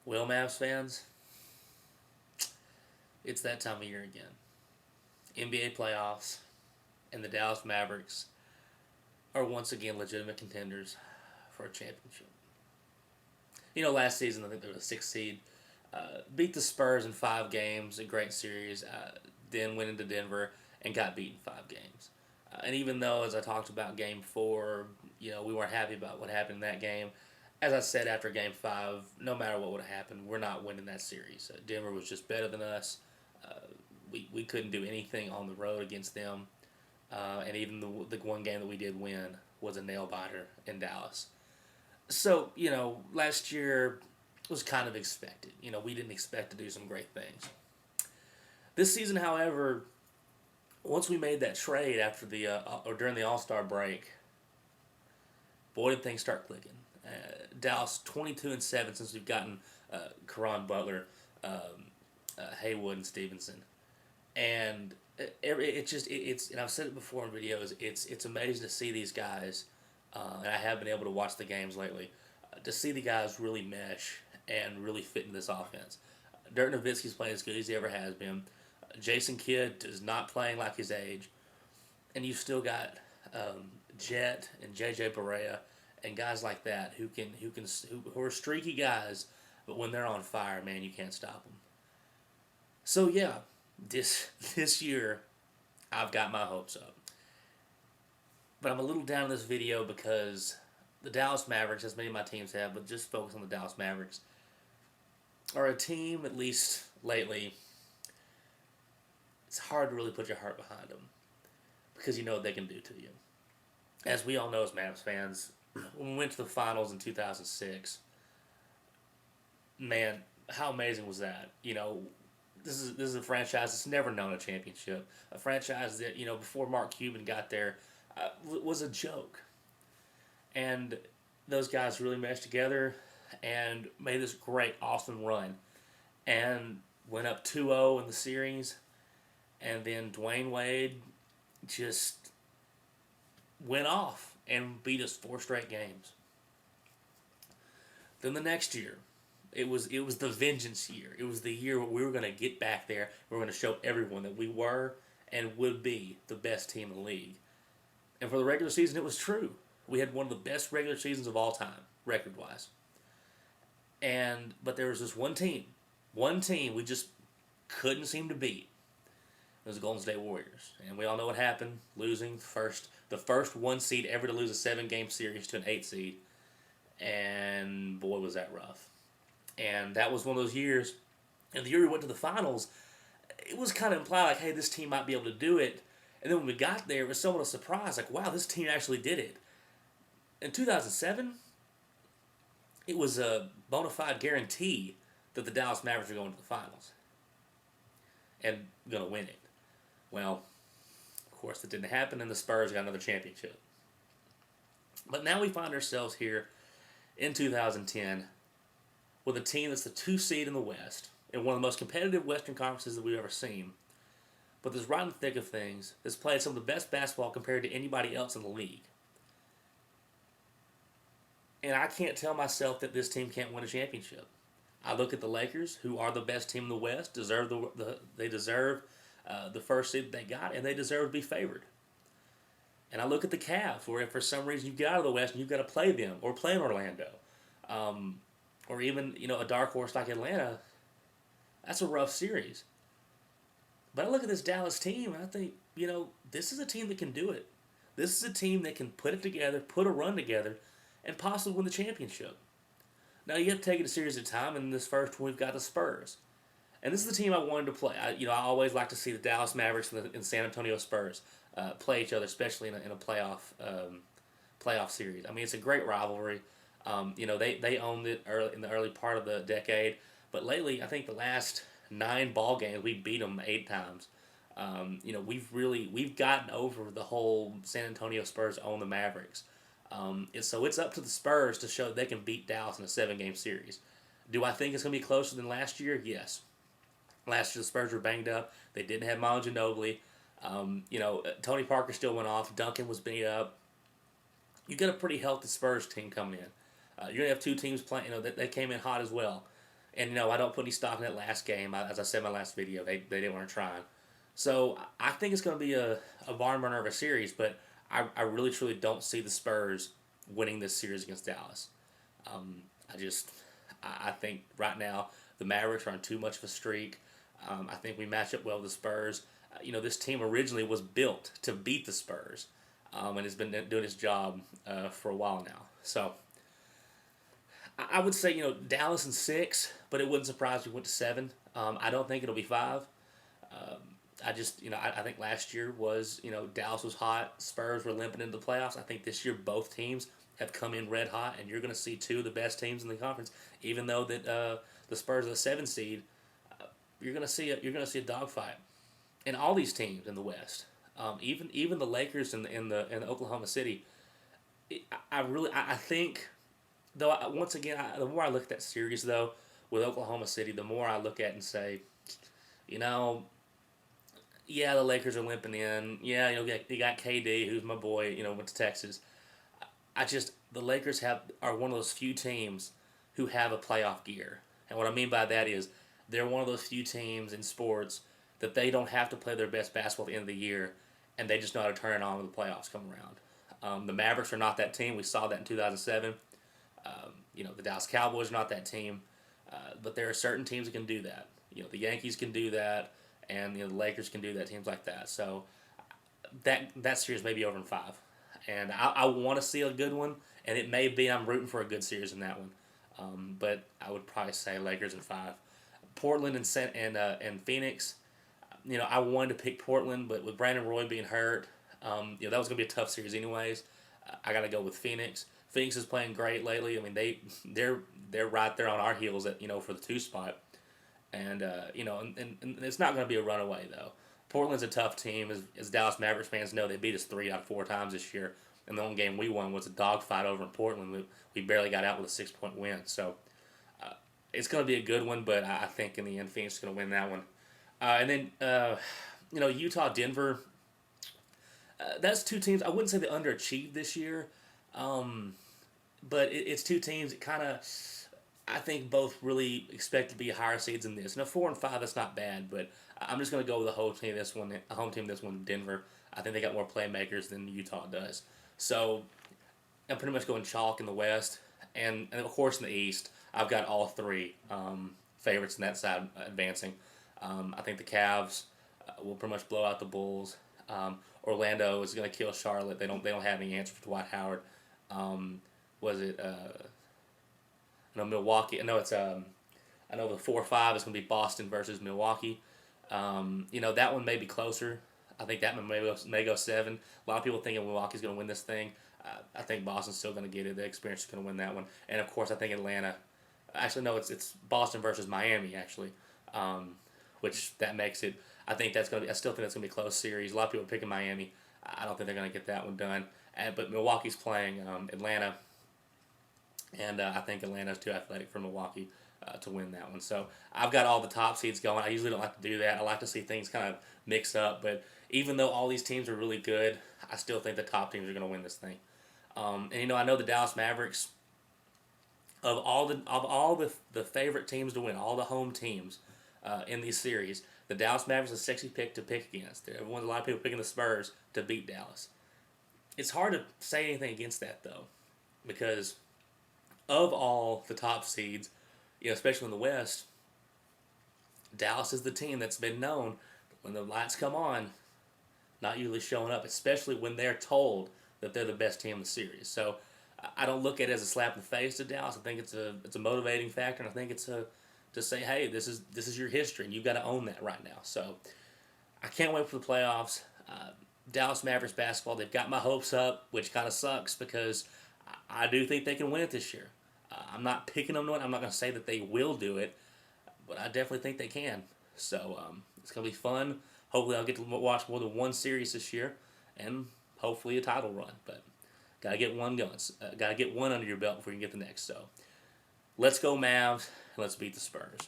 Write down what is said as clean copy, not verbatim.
Well, Mavs fans, it's that time of year again. NBA playoffs and the Dallas Mavericks are once again legitimate contenders for a championship. Last season I think they were the sixth seed, beat the Spurs in 5 games, a great series. Then went into Denver and got beaten 5 games. And even though, as I talked about Game 4, we weren't happy about what happened in that game. As I said after Game 5, no matter what would have happened, we're not winning that series. Denver was just better than us. Uh, we couldn't do anything on the road against them. And even the one game that we did win was a nail biter in Dallas. So, last year was kind of expected. We didn't expect to do some great things. This season, however, once we made that trade after or during the All Star break, boy did things start clicking. Dallas 22-7 since we've gotten Caron Butler, Haywood, and Stevenson, and it's and I've said it before in videos. It's amazing to see these guys, and I have been able to watch the games lately, to see the guys really mesh and really fit into this offense. Dirk Nowitzki's playing as good as he ever has been. Jason Kidd is not playing like his age, and you've still got Jet and JJ Barea and guys like that who are streaky guys, but when they're on fire, man, you can't stop them. So yeah, this year I've got my hopes up, but I'm a little down in this video because the Dallas Mavericks, as many of my teams have, but just focus on the Dallas Mavericks, are a team, at least lately. It's hard to really put your heart behind them because you know what they can do to you. As we all know as Mavs fans, when we went to the finals in 2006, man, how amazing was that? This is a franchise that's never known a championship. A franchise that before Mark Cuban got there was a joke, and those guys really meshed together and made this great, awesome run, and went up 2-0 in the series, and then Dwayne Wade just went off and beat us 4 straight games. Then the next year, it was the vengeance year. It was the year where we were going to get back there. We were going to show everyone that we were and would be the best team in the league. And for the regular season, it was true. We had one of the best regular seasons of all time, record wise. But there was this one team we just couldn't seem to beat. It was the Golden State Warriors, and we all know what happened: losing the first 1 seed ever to lose a 7-game series to an 8 seed, and boy was that rough. And that was one of those years. And the year we went to the finals, it was kind of implied like, hey, this team might be able to do it. And then when we got there, it was somewhat a surprise, like, wow, this team actually did it. In 2007, it was a bona fide guarantee that the Dallas Mavericks were going to the finals and going to win it. Well, of course, that didn't happen, and the Spurs got another championship. But now we find ourselves here in 2010 with a team that's the 2 seed in the West, in one of the most competitive Western conferences that we've ever seen, but that's right in the thick of things, that's played some of the best basketball compared to anybody else in the league. And I can't tell myself that this team can't win a championship. I look at the Lakers, who are the best team in the West, they deserve the first seed that they got, and they deserve to be favored. And I look at the Cavs, where if for some reason you get out of the West and you've got to play them, or play in Orlando, or even a dark horse like Atlanta, that's a rough series. But I look at this Dallas team and I think, this is a team that can do it. This is a team that can put it together, put a run together, and possibly win the championship. Now you have to take it a series at a time, and in this first one we've got the Spurs. And this is the team I wanted to play. I always like to see the Dallas Mavericks and the San Antonio Spurs play each other, especially in a playoff series. I mean, it's a great rivalry. They owned it in the early part of the decade, but lately, I think the last 9 ball games we beat them 8 times. We've gotten over the whole San Antonio Spurs own the Mavericks. So it's up to the Spurs to show they can beat Dallas in a 7-game series. Do I think it's going to be closer than last year? Yes. Last year the Spurs were banged up. They didn't have Manu Ginobili. Tony Parker still went off. Duncan was beat up. You got a pretty healthy Spurs team coming in. You're going to have 2 teams playing. They came in hot as well. And I don't put any stock in that last game. As I said in my last video, they weren't trying. So I think it's going to be a barn burner of a series, but I really truly don't see the Spurs winning this series against Dallas. Um, I just I think right now the Mavericks are on too much of a streak. I think we match up well with the Spurs. This team originally was built to beat the Spurs, and it's been doing its job for a while now. So I would say Dallas in 6, but it wouldn't surprise me if we went to 7. I don't think it'll be 5. Um, I just I think last year was Dallas was hot, Spurs were limping into the playoffs. I think this year both teams have come in red hot, and you're going to see two of the best teams in the conference. Even though that the Spurs are the 7 seed, you're going to see a dogfight in all these teams in the West. Even the Lakers in the Oklahoma City. I think though once again the more I look at that series though with Oklahoma City, the more I look at it and say, you know, yeah, the Lakers are limping in. Yeah, you got KD, who's my boy. Went to Texas. The Lakers are one of those few teams who have a playoff gear, and what I mean by that is they're one of those few teams in sports that they don't have to play their best basketball at the end of the year, and they just know how to turn it on when the playoffs come around. The Mavericks are not that team. We saw that in 2007. The Dallas Cowboys are not that team, but there are certain teams that can do that. The Yankees can do that, and the Lakers can do that. Teams like that. So that series may be over in 5, and I want to see a good one, and it may be I'm rooting for a good series in that one, but I would probably say Lakers in 5. Portland and Phoenix. I wanted to pick Portland, but with Brandon Roy being hurt, that was gonna be a tough series anyways. I got to go with Phoenix. Phoenix is playing great lately. I mean they're right there on our heels at for the 2 spot, and and it's not going to be a runaway though. Portland's a tough team, as Dallas Mavericks fans know. They beat us 3 out of 4 times this year, and the only game we won was a dogfight over in Portland. We barely got out with a 6-point win, so it's going to be a good one. But I think in the end, Phoenix is going to win that one. And then Utah, Denver. That's 2 teams. I wouldn't say they underachieved this year, but it's 2 teams that kind of I think both really expect to be higher seeds in this. 4 and 5, that's not bad, but I'm just going to go with a home team this one, Denver. I think they got more playmakers than Utah does. So I'm pretty much going chalk in the West, and of course in the East, I've got all 3 favorites in that side advancing. I think the Cavs will pretty much blow out the Bulls. Orlando is going to kill Charlotte. They don't have any answer for Dwight Howard. Was it? Milwaukee. I know the 4-5 is going to be Boston versus Milwaukee. That one may be closer. I think that one may go 7. A lot of people thinking Milwaukee's going to win this thing. I think Boston's still going to get it. The experience is going to win that one. And of course, I think Atlanta. Actually, no, it's Boston versus Miami actually, which that makes it. I still think that's going to be a close series. A lot of people are picking Miami. I don't think they're going to get that one done. But Milwaukee's playing Atlanta, and I think Atlanta's too athletic for Milwaukee to win that one. So I've got all the top seeds going. I usually don't like to do that. I like to see things kind of mix up. But even though all these teams are really good, I still think the top teams are going to win this thing. And I know the Dallas Mavericks. Of all the favorite teams to win, all the home teams in these series, the Dallas Mavericks is a sexy pick to pick against. A lot of people picking the Spurs to beat Dallas. It's hard to say anything against that though, because of all the top seeds, especially in the West, Dallas is the team that's been known when the lights come on, not usually showing up, especially when they're told that they're the best team in the series. So I don't look at it as a slap in the face to Dallas. I think it's a motivating factor, and I think it's to say, hey, this is your history, and you've got to own that right now. So I can't wait for the playoffs. Dallas Mavericks basketball, they've got my hopes up, which kind of sucks because I do think they can win it this year. I'm not picking them to win. I'm not going to say that they will do it, but I definitely think they can. So it's going to be fun. Hopefully I'll get to watch more than one series this year, and hopefully a title run. But got to get one going. Got to get one under your belt before you can get the next. So let's go Mavs, and let's beat the Spurs.